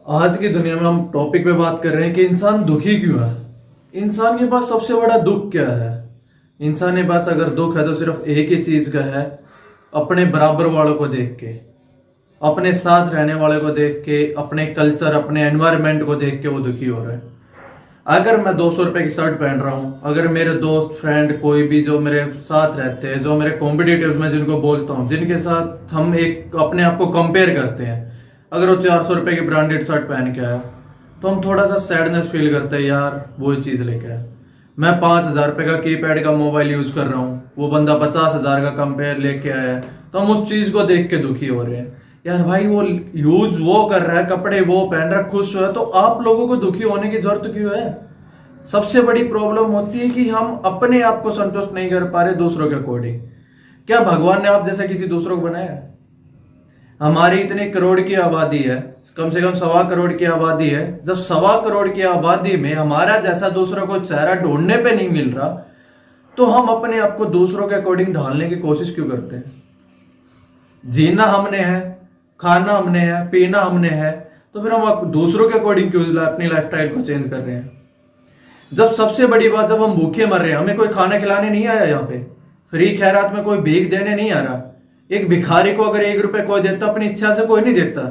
आज की दुनिया में हम टॉपिक पे बात कर रहे हैं कि इंसान दुखी क्यों है। इंसान के पास सबसे बड़ा दुख क्या है? इंसान के पास अगर दुख है तो सिर्फ एक ही चीज का है, अपने बराबर वालों को देख के, अपने साथ रहने वाले को देख के, अपने कल्चर, अपने एनवायरनमेंट को देख के वो दुखी हो रहा है। अगर मैं 200 रुपए की शर्ट पहन रहा हूँ, अगर मेरे दोस्त फ्रेंड कोई भी जो मेरे साथ रहते हैं, जो मेरे कॉम्पिटिटिव में जिनको बोलता हूँ, जिनके साथ हम एक अपने आप को कंपेयर करते हैं, अगर वो 400 रुपए की ब्रांडेड शर्ट पहन के आया तो हम थोड़ा सा सैडनेस फील करते हैं, यार वो चीज लेके आया। मैं 5,000 रुपए का कीपैड का मोबाइल यूज कर रहा हूँ, वो बंदा 50,000 का कंपेयर लेके आया है, तो हम उस चीज को देख के दुखी हो रहे हैं। यार भाई वो यूज वो कर रहा है, कपड़े वो पहन रहा है, खुश है, तो आप लोगों को दुखी होने की जरूरत क्यों है? सबसे बड़ी प्रॉब्लम होती है कि हम अपने आप को संतुष्ट नहीं कर पा रहे दूसरों के अकॉर्डिंग। क्या भगवान ने आप जैसा किसी दूसरों को बनाया है? हमारी इतनी करोड़ की आबादी है, कम से कम 1.25 करोड़ की आबादी है। जब 1.25 करोड़ की आबादी में हमारा जैसा दूसरों को चेहरा ढूंढने पे नहीं मिल रहा, तो हम अपने आप को दूसरों के अकॉर्डिंग ढालने की कोशिश क्यों करते हैं? जीना हमने है, खाना हमने है, पीना हमने है, तो फिर हम दूसरों के अकॉर्डिंग क्यों अपनी लाइफस्टाइल को चेंज कर रहे हैं? जब सबसे बड़ी बात, जब हम भूखे मर रहे हैं, हमें कोई खाना खिलाने नहीं आया, यहाँ पे फ्री खैरात में कोई भीख देने नहीं आ रहा। एक भिखारी को अगर 1 रुपए कोई देता, अपनी इच्छा से कोई नहीं देता।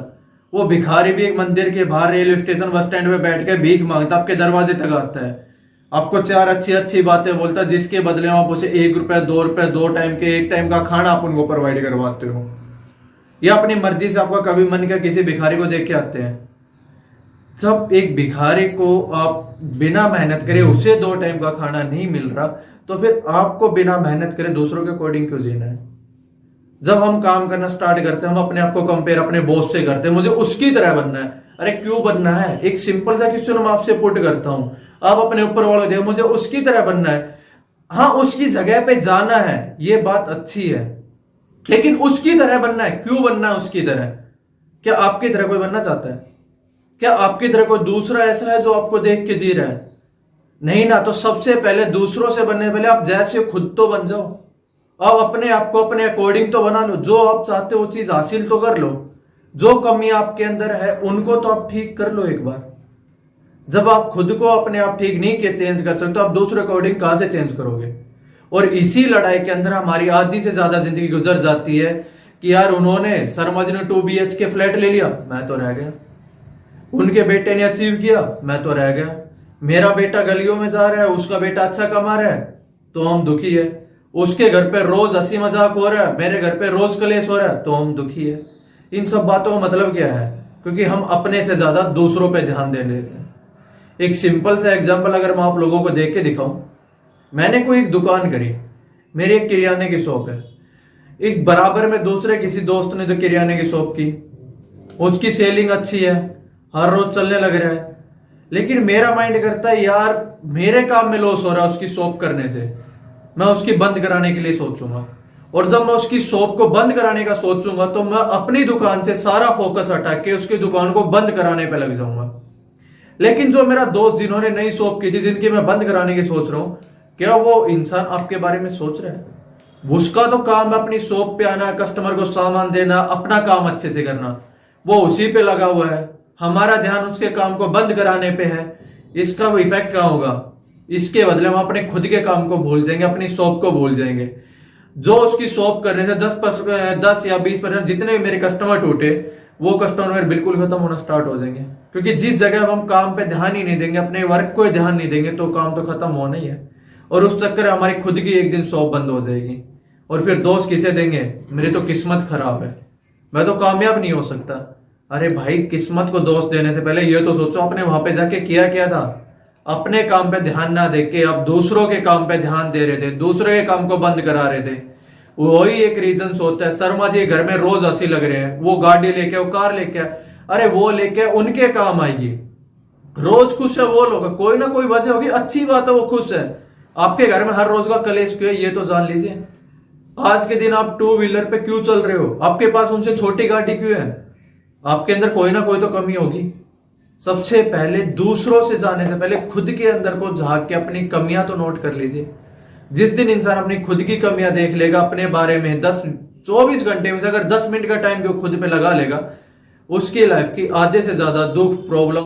वो भिखारी भी एक मंदिर के बाहर, रेलवे स्टेशन, बस स्टैंड पे बैठ के भीख मांगता, आपके दरवाजे तक आता है, आपको 4 अच्छी अच्छी बातें बोलता, जिसके बदले में आप उसे 1 रुपए 2 रुपए 2 टाइम के 1 टाइम का खाना आप उनको प्रोवाइड करवाते हो, या अपनी मर्जी से आपका कभी मन किया किसी भिखारी को देख के आते हैं। जब एक भिखारी को आप बिना मेहनत करे उसे 2 टाइम का खाना नहीं मिल रहा, तो फिर आपको बिना मेहनत करे दूसरों के अकॉर्डिंग क्यों जीना है? जब हम काम करना स्टार्ट करते हैं, हम अपने आप को कंपेयर अपने बॉस से करते हैं, मुझे उसकी तरह बनना है। अरे क्यों बनना है? एक सिंपल सा क्वेश्चन मैं आपसे पुट करता हूं, आप अपने ऊपर वाले देखो, मुझे उसकी तरह बनना है। हाँ, उसकी जगह पे जाना है, ये बात अच्छी है, लेकिन उसकी तरह बनना है। क्यों बनना है उसकी तरह? क्या आपकी तरह कोई बनना चाहता है? क्या आपकी तरह कोई दूसरा ऐसा है जो आपको देख के जी रहा है? नहीं ना। तो सबसे पहले दूसरों से बनने पहले आप जैसे खुद तो बन जाओ। आप अपने आप को अपने अकॉर्डिंग तो बना लो, जो आप चाहते हो वो चीज हासिल तो कर लो। जो कमी आपके अंदर है उनको तो आप ठीक कर लो एक बार। जब आप खुद को अपने आप ठीक नहीं के चेंज कर सकते, तो आप दूसरे अकॉर्डिंग कहां से चेंज करोगे? और इसी लड़ाई के अंदर हमारी आधी से ज्यादा जिंदगी गुजर जाती है कि यार उन्होंने, शर्मा जी ने 2 BHK फ्लैट ले लिया, मैं तो रह गया। उनके बेटे ने अचीव किया, मैं तो रह गया। मेरा बेटा गलियों में जा रहा है, उसका बेटा अच्छा कमा रहा है, तो हम दुखी है। उसके घर पे रोज हंसी मजाक हो रहा है, मेरे घर पे रोज कलेश हो रहा है, तो हम दुखी है। इन सब बातों का मतलब क्या है? क्योंकि हम अपने से ज्यादा दूसरों पे ध्यान दे देते हैं। एक सिंपल सा एग्जांपल अगर मैं आप लोगों को देख के दिखाऊं, मैंने कोई एक दुकान करी, मेरी एक किराने की शॉप है। एक बराबर में दूसरे किसी दोस्त ने जो किराने की शॉप की, उसकी सेलिंग अच्छी है, हर रोज चलने लग रहा है, लेकिन मेरा माइंड करता है यार मेरे काम में लॉस हो रहा है उसकी शॉप करने से, मैं उसकी बंद कराने के लिए सोचूंगा। और जब मैं उसकी शॉप को बंद कराने का सोचूंगा, तो मैं अपनी दुकान से सारा फोकस हटा के उसकी दुकान को बंद कराने पे लग जाऊंगा। लेकिन जो मेरा दोस्त जिन्होंने नई शॉप की थी, जिनकी मैं बंद कराने की सोच रहा हूं, क्या वो इंसान आपके बारे में सोच रहा है? उसका तो काम है अपनी शॉप पे आना, कस्टमर को सामान देना, अपना काम अच्छे से करना, वो उसी पे लगा हुआ है। हमारा ध्यान उसके काम को बंद कराने पे है। इसका इफेक्ट क्या होगा? इसके बदले हम अपने खुद के काम को भूल जाएंगे, अपनी शॉप को भूल जाएंगे। जो उसकी शॉप करने से 10 या 20% जितने भी मेरे कस्टमर टूटे, वो कस्टमर बिल्कुल खत्म होना स्टार्ट हो जाएंगे। क्योंकि जिस जगह हम काम पे ध्यान ही नहीं देंगे, अपने वर्क को ध्यान नहीं देंगे, तो काम तो खत्म होना ही है। और उस चक्कर में हमारी खुद की एक दिन शॉप बंद हो जाएगी। और फिर दोस्त किसे देंगे? मेरी तो किस्मत खराब है, मैं तो कामयाब नहीं हो सकता। अरे भाई, किस्मत को दोस्त देने से पहले ये तो सोचो आपने वहां पे जाके किया क्या था। अपने काम पे ध्यान ना दे के आप दूसरों के काम पे ध्यान दे रहे थे, दूसरे के काम को बंद करा रहे थे। वही एक रीजन होता है, शर्मा जी घर में रोज हंसी लग रहे हैं, वो गाड़ी लेके, वो कार लेके, अरे वो लेके उनके काम आएगी। रोज खुश है वो लोग, कोई ना कोई वजह होगी, अच्छी बात है वो खुश है। आपके घर में हर रोज का कलेश क्यों है, ये तो जान लीजिए। आज के दिन आप 2 व्हीलर पे क्यों चल रहे हो? आपके पास उनसे छोटी गाड़ी क्यों है? आपके अंदर कोई ना कोई तो कमी होगी। सबसे पहले दूसरों से जाने से पहले खुद के अंदर को झांक के अपनी कमियां तो नोट कर लीजिए। जिस दिन इंसान अपनी खुद की कमियां देख लेगा, अपने बारे में 24 घंटे में से अगर 10 मिनट का टाइम भी वो खुद पे लगा लेगा, उसकी लाइफ की आधे से ज्यादा दुख प्रॉब्लम